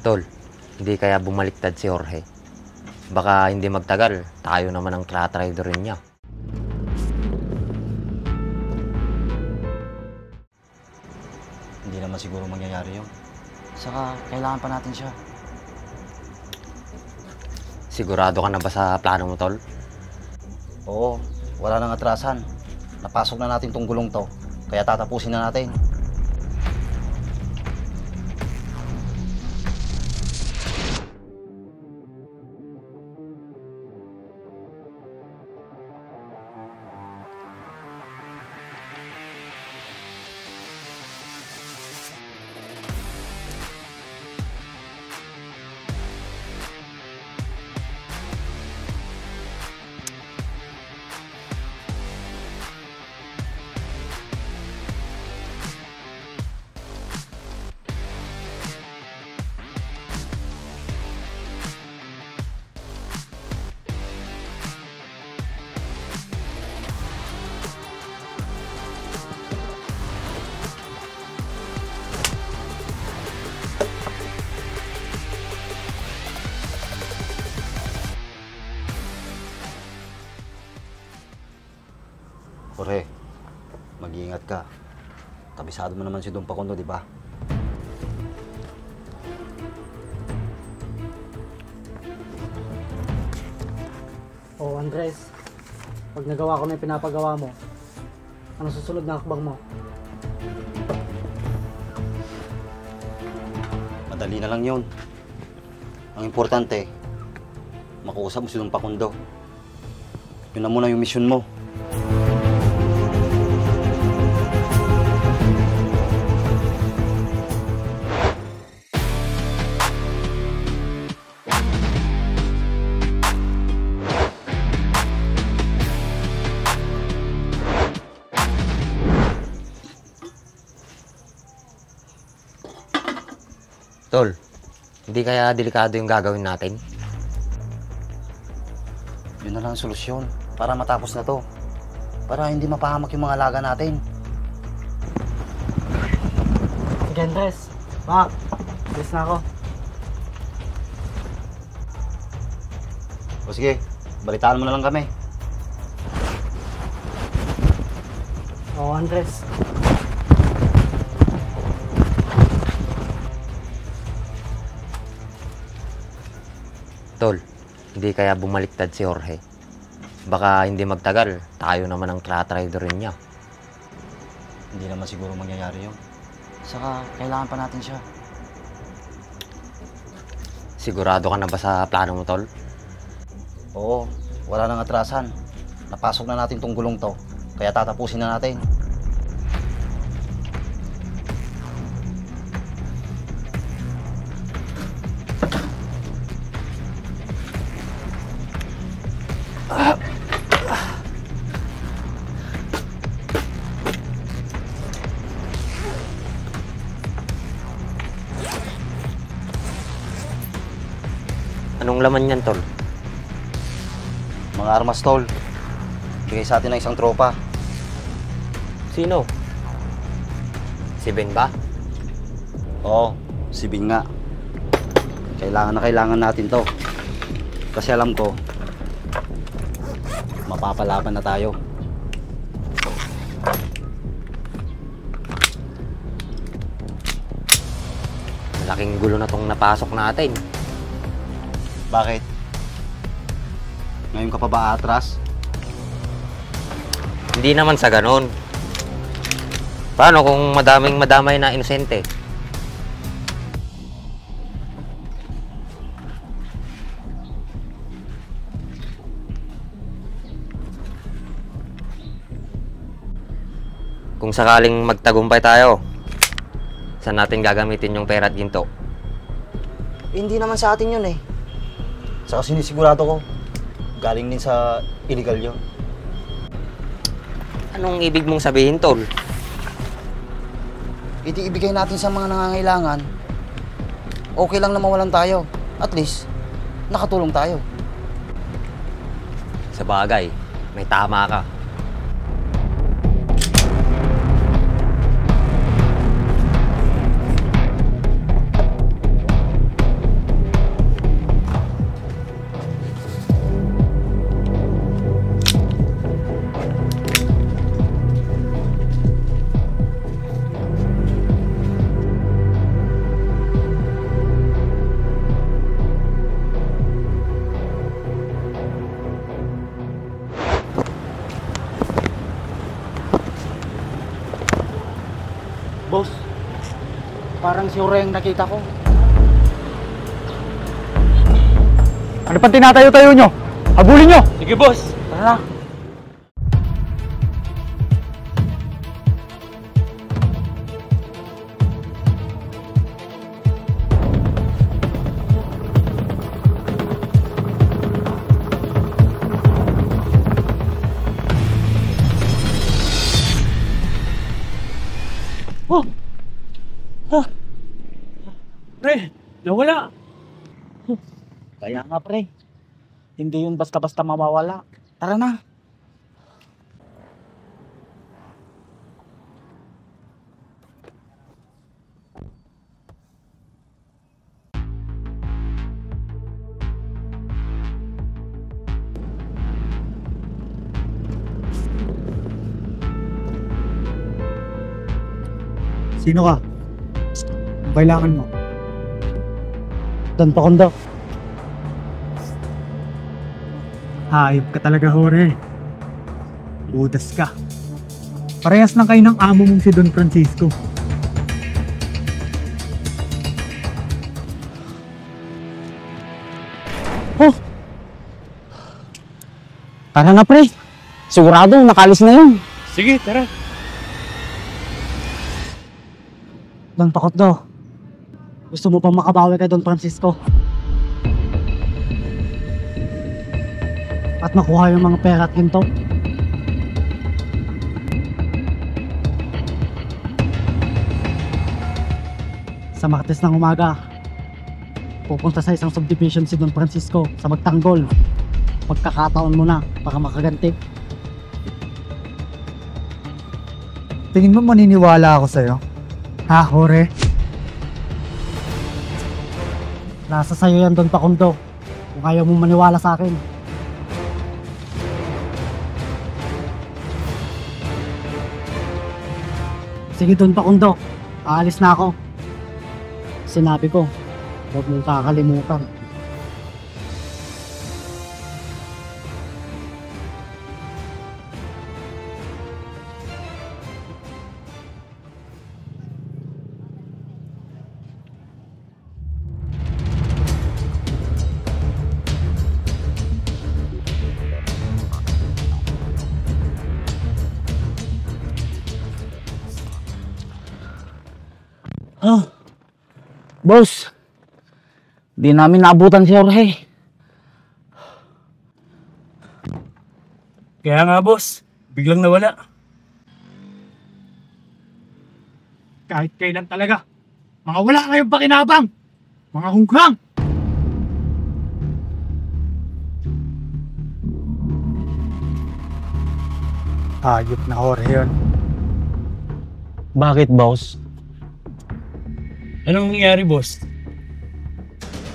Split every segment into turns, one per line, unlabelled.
Tol, hindi kaya bumaliktad si Jorge. Baka hindi magtagal, tayo naman ang tra-traidorin niya.
Hindi naman siguro mangyayari yun. Saka, kailangan pa natin siya.
Sigurado ka na ba sa plano mo, Tol?
Oo, wala nang atrasan. Napasok na natin tong gulong to. Kaya tatapusin na natin. Jorge, mag-iingat ka. Kabisado mo naman si Don Pacondo, di ba?
Oh, Andres, pag nagawa ko na yung pinapagawa mo, ano susunod na hakbang mo?
Madali na lang yun. Ang importante, makuusap mo si Don Pacondo. Yun na muna yung mission mo.
Tol, hindi kaya delikado yung gagawin natin?
Yun na lang ang solusyon para matapos na to. Para hindi mapahamak yung mga alaga natin.
Sige, Andres. Bak, alis na ako.
O sige, balitaan mo na lang kami.
Oh, Andres.
Tol, hindi kaya bumaliktad si Jorge. Baka hindi magtagal, tayo naman ang tra-traidorin niya.
Hindi naman siguro mangyayari yun. Saka, kailangan pa natin siya.
Sigurado ka na ba sa plano mo, Tol?
Oo, wala nang atrasan. Napasok na natin tong gulong to. Kaya tatapusin na natin.
Anong laman yan, Tol?
Mga armas, tol. Bigay sa atin ng isang tropa.
Sino? Si Ben ba?
Oo, si Bing nga. Kailangan na kailangan natin to. Kasi alam ko, mapapalaban na tayo.
Malaking gulo na tong napasok natin.
Bakit? Ngayon ka pa ba atras?
Hindi naman sa ganon. Paano kung madamay na inosente? Kung sakaling magtagumpay tayo, saan natin gagamitin yung pera at ginto?
Hindi naman sa atin yun eh. Saka sinisigurado ko, galing din sa illegal yun.
Anong ibig mong sabihin, Tol?
Ibigay natin sa mga nangangailangan. Okay lang na mawalan tayo. At least, nakatulong tayo.
Sa bagay, may tama ka.
si Ure ang nakita ko.
Ano pa tinatayo-tayo nyo? Habulin nyo!
Sige, boss.
Tara na.
Pre, nawala.
Kaya nga pre, hindi yun basta-basta mawawala. Tara na.
Sino ka? Ang kailangan mo?
Don Pakundo.
Hayop ka talaga, Jorge. Budas ka. Parehas lang kayo ng amo mong si Don Francisco.
Tara na pre. Sigurado nakalis na yun.
Sige, tara.
Don Pakundo. Gusto mo pa makabawi kay Don Francisco? At makuha yung mga pera at ginto? Sa Martes ng umaga, pupunta sa isang subdivision si Don Francisco sa Magtanggol. Pagkakataon mo na para makaganti.
Tingin mo maniniwala ako sa'yo? Ha, Jorge?
Nasa sayo yan, Don Pakundo. Kung ayaw mo maniwala sa akin. Sige, Don Pakundo. Aalis na ako. Sinabi ko, huwag mong kakalimutan. Boss, di namin naabutan si Jorge.
Kaya nga, boss. Biglang nawala.
Kahit kailan talaga. Mga wala kayong pakinabang. Mga hunggang. Hayop na Jorge yun.
Bakit, boss?
Anong nangyari, boss?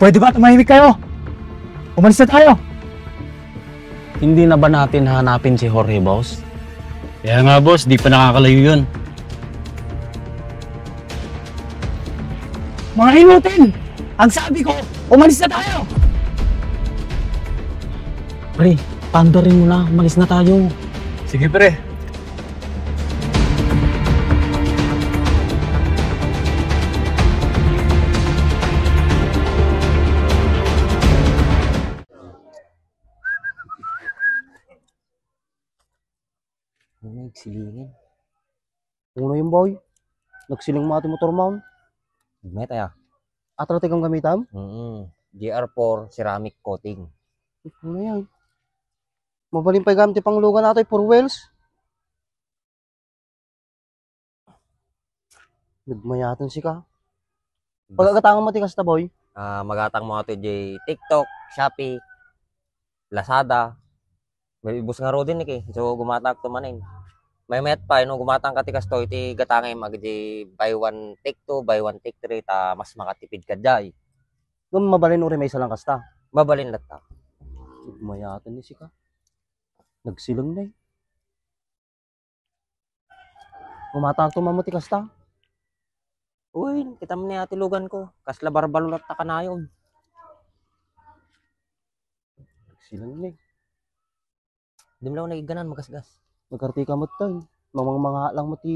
Pwede ba tumahimik kayo? Umalis na tayo.
Hindi na ba natin hanapin si Jorge, boss?
Kaya nga, boss. Di pa nakakalayo yun.
Mga inutin! Ang sabi ko, umalis na tayo!
Pre, pandorin mo na. Umalis na tayo.
Sige, pre.
Nagsilingin.
Uno yung boy. Nagsiling mo ati motor mount.
May tayo.
Atratik ang gamitam.
GR4 ceramic coating.
Ano yan? Mabaling pa gamit pang lugan nato for wheels. Nagmayatan si ka. Pagkakatangan mo tikas ta boy.
Magatang mo ito di TikTok, Shopee, Lazada. May ibus nga ro din so gumatag to manin. May met pa no gumatang ka tikas to iti gatangay mag di buy one take two, buy one take three ta mas makatipid ka jay.
Nung mabalin uri may salang kasta.
Mabalin latta.
Nagmayatan ni si ka. Nagsilang na eh. Gumatang to mamuti kasta.
Uy, kita mo ni ati lugan ko. Kasla barbalot ta kanayon.
Nagsilang na eh.
Di mo lang nagiganan magasgas.
Nagkartika mo tayo. Mga lang mo ti